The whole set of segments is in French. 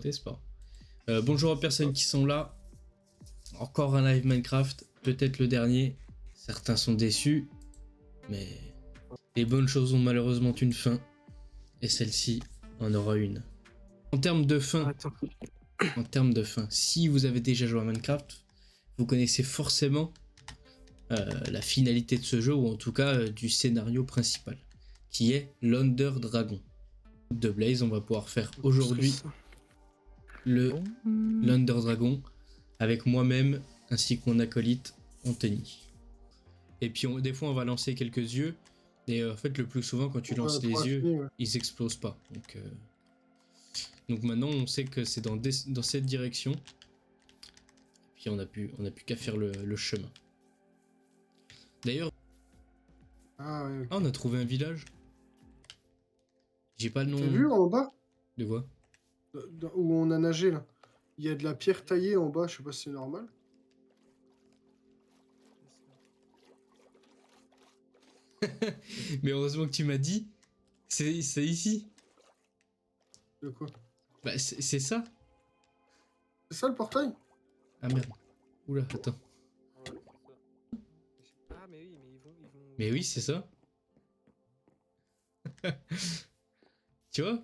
C'est pas grave. Bonjour aux personnes qui sont là. Encore un live Minecraft, peut-être le dernier. Certains sont déçus, mais les bonnes choses ont malheureusement une fin. Et celle-ci en aura une. En termes de fin, si vous avez déjà joué à Minecraft, vous connaissez forcément la finalité de ce jeu, ou en tout cas du scénario principal, qui est l'Under Dragon. De Blaze, on va pouvoir faire aujourd'hui l'Under Dragon avec moi-même ainsi que mon acolyte Anthony. Et puis des fois on va lancer quelques yeux, et en fait le plus souvent quand tu lances les yeux, ils explosent pas. Donc maintenant on sait que c'est dans cette direction. Et puis on a plus qu'à faire le chemin. D'ailleurs, on a trouvé un village. J'ai pas le nom. T'as vu en bas? De quoi? Où on a nagé là. Il y a de la pierre taillée en bas, je sais pas si c'est normal. Mais heureusement que tu m'as dit. C'est ici. De quoi? Bah c'est ça. C'est ça le portail? Ah merde. Oula, attends. Ah mais oui, mais ils vont... Mais oui, c'est ça. Tu vois,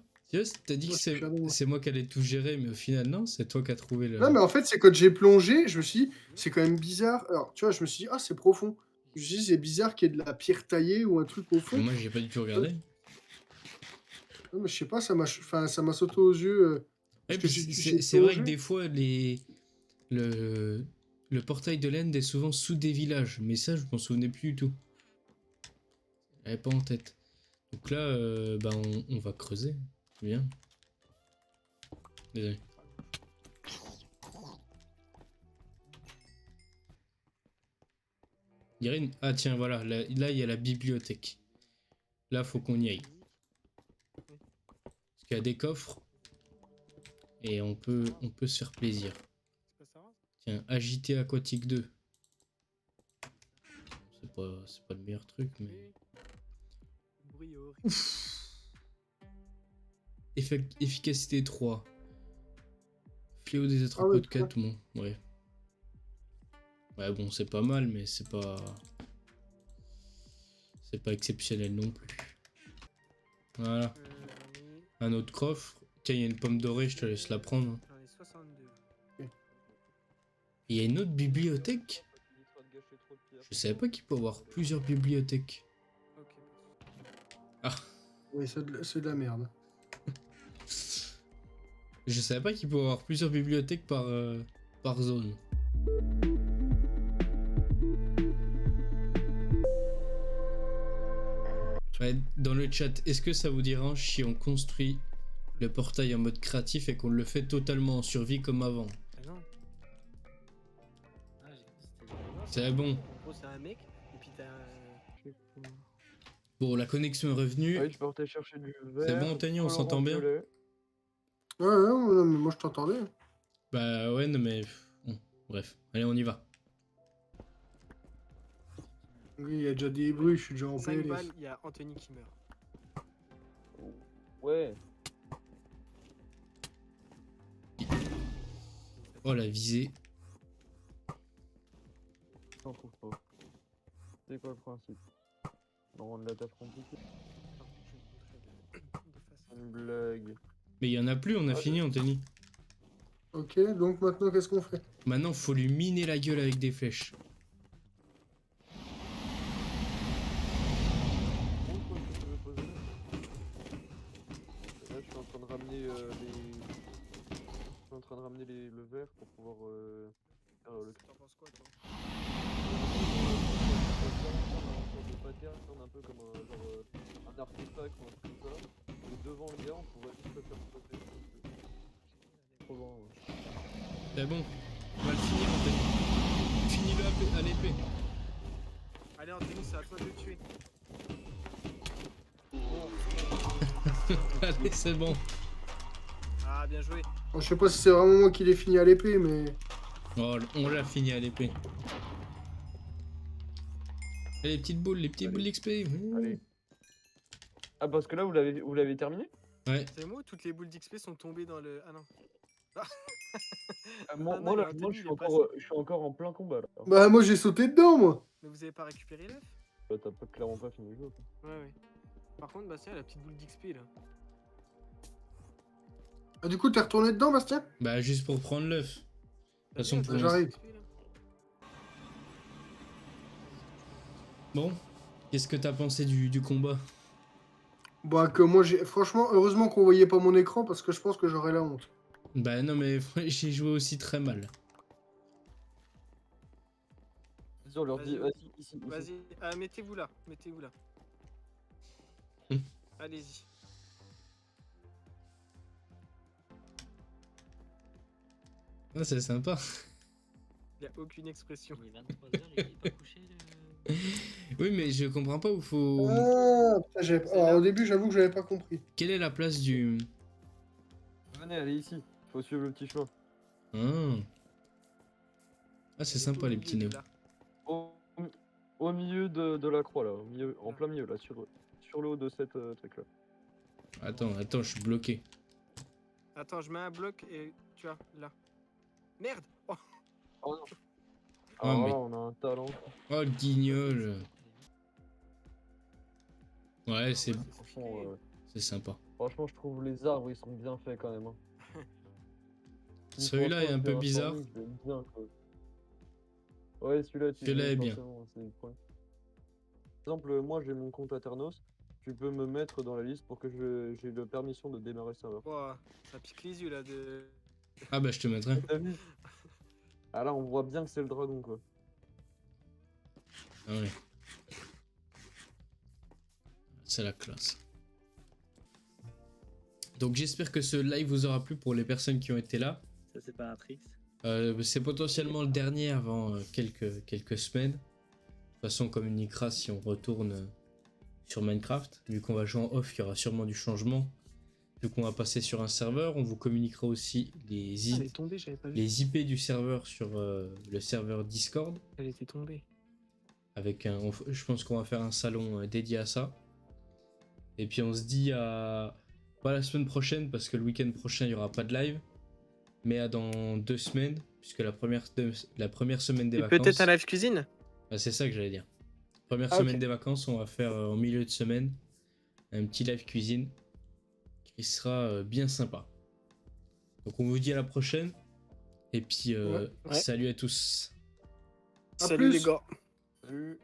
t'as dit que c'est moi qui allais tout gérer, mais au final, non, c'est toi qui as trouvé le... Non, mais en fait, c'est quand j'ai plongé, je me suis dit, c'est quand même bizarre. Alors, tu vois, je me suis dit, ah, c'est profond. Je me suis dit, c'est bizarre qu'il y ait de la pierre taillée ou un truc au fond. Mais moi, j'ai pas du tout regardé. Non, mais je sais pas, ça m'a sauté aux yeux. C'est vrai que des fois, le portail de l'End est souvent sous des villages, mais ça, je m'en souvenais plus du tout. J'avais pas en tête. Donc là, bah, on va creuser. Bien. Désolé. Ah tiens, voilà, là il y a la bibliothèque. Là, faut qu'on y aille. Parce qu'il y a des coffres. Et on peut se faire plaisir. Tiens, agité aquatique 2. C'est pas le meilleur truc, mais... Efficacité 3. Fléau des attrapeaux de 4, bon, ouais. Ouais, bon, c'est pas mal, mais c'est pas exceptionnel non plus. Voilà. Un autre coffre. Tiens, il y a une pomme dorée, je te laisse la prendre. Il y a une autre bibliothèque. Je savais pas qu'il peut y avoir plusieurs bibliothèques. Ah. Oui, c'est de la merde. Je savais pas qu'il peut y avoir plusieurs bibliothèques par zone. Ouais, dans le chat, est-ce que ça vous dérange si on construit le portail en mode créatif et qu'on le fait totalement en survie comme avant? C'est bon. C'est un mec, et puis t'as... Bon, la connexion est revenue. Ah oui, tu peux retourner chercher du verre. C'est bon, Anthony, on s'entend bien? Ouais, mais moi je t'entendais. Bah ouais, non mais... Bon, bref, allez, on y va. Oui, il y a déjà des bruits, je suis déjà en 5 balles, il y a Anthony qui meurt. Ouais. Oh, la visée. J'en trouve pas. C'est quoi le principe? On rend la tâche compliquée. Une blague. Mais il y en a plus, on a fini, Anthony. Ok, donc maintenant qu'est-ce qu'on fait? Maintenant, faut lui miner la gueule avec des flèches. Là, je suis en train de ramener le verre pour pouvoir faire le... T'en penses quoi, toi? Des patterns, un peu comme un artefact ou un truc comme ça. Et devant le gars, on pourrait juste le faire sauter. Trop loin, ouais. C'est bon, on va le finir, Anthony. Finis-le à l'épée. Allez, Anthony, c'est à toi de le tuer. Allez, c'est bon. Ah, bien joué. Je sais pas si c'est vraiment moi qui l'ai fini à l'épée, mais... Oh, on l'a fini à l'épée. Et les petites boules d'XP. Allez. Ah, parce que là, vous l'avez terminé? Ouais. C'est moi, toutes les boules d'XP sont tombées dans le... Ah non. Moi, Ah non, moi, il y là, a moi Anthony, je suis il est encore, je suis encore en plein combat là. Bah, moi, j'ai sauté dedans, moi. Mais vous avez pas récupéré l'œuf? T'as clairement pas fini le jeu. Quoi. Ouais, ouais. Par contre, Bastien, la petite boule d'XP là. Ah, du coup, t'es retourné dedans, Bastien? Bah, juste pour prendre l'œuf. De toute façon, Vas-y, pour attends, j'arrive. XP, là. Bon, qu'est-ce que t'as pensé du combat? Bah, que moi, j'ai. Franchement, heureusement qu'on voyait pas mon écran parce que je pense que j'aurais la honte. Bah non, mais j'ai joué aussi très mal. Vas-y, on leur dit, Vas-y. vas-y, ici. Vas-y, ah, mettez-vous là. Mettez-vous là. Hmm. Allez-y. Ah, c'est sympa. Il y a aucune expression. Il est 23h, il est pas couché le. Oui, mais je comprends pas où faut. Ah, putain, C'est alors, là. au début, j'avoue que j'avais pas compris. Quelle est la place du. Venez, allez ici. Faut suivre le petit chemin. Ah, ah c'est Il est sympa au les milieu, petits il est néos. là. Au milieu de la croix là, en Là. plein milieu là, sur le haut de cette truc là. Attends, je suis bloqué. Attends, je mets un bloc et tu vois, là. Merde! Oh, Oh non. Ah, Alors mais- là, on a un talent. Oh, le guignol. Ouais, c'est Franchement, c'est sympa. franchement, je trouve les arbres ils sont bien faits quand même. Hein. Celui-là est un peu bizarre. Je l'aime bien, quoi. Ouais, celui-là, tu Celui-là l'aimes est bien. forcément, c'est le point. Par exemple, moi j'ai mon compte Aternos. Tu peux me mettre dans la liste pour que j'ai la permission de démarrer le serveur. wow, ça pique les yeux là de. Ah bah je te mettrai. T'as vu? Ah là, on voit bien que c'est le dragon quoi. Ah ouais. C'est la classe. Donc j'espère que ce live vous aura plu pour les personnes qui ont été là. Ça, c'est pas un tricks. C'est potentiellement le dernier avant quelques semaines. De toute façon on communiquera si on retourne sur Minecraft. Vu qu'on va jouer en off, il y aura sûrement du changement. Vu qu'on va passer sur un serveur, on vous communiquera aussi Elle est tombée, j'avais pas vu. les IP du serveur sur le serveur Discord. Elle était tombée. Avec je pense qu'on va faire un salon dédié à ça. Et puis on se dit à pas la semaine prochaine parce que le week-end prochain il n'y aura pas de live, mais à dans 2 semaines puisque la première semaine des Et vacances. peut-être un live cuisine? Ah, c'est ça que j'allais dire. Première Ah, semaine ok. des vacances, on va faire en milieu de semaine un petit live cuisine qui sera bien sympa. Donc on vous dit à la prochaine et puis Ouais. Ouais. salut à tous. À Salut plus. les gars. Salut.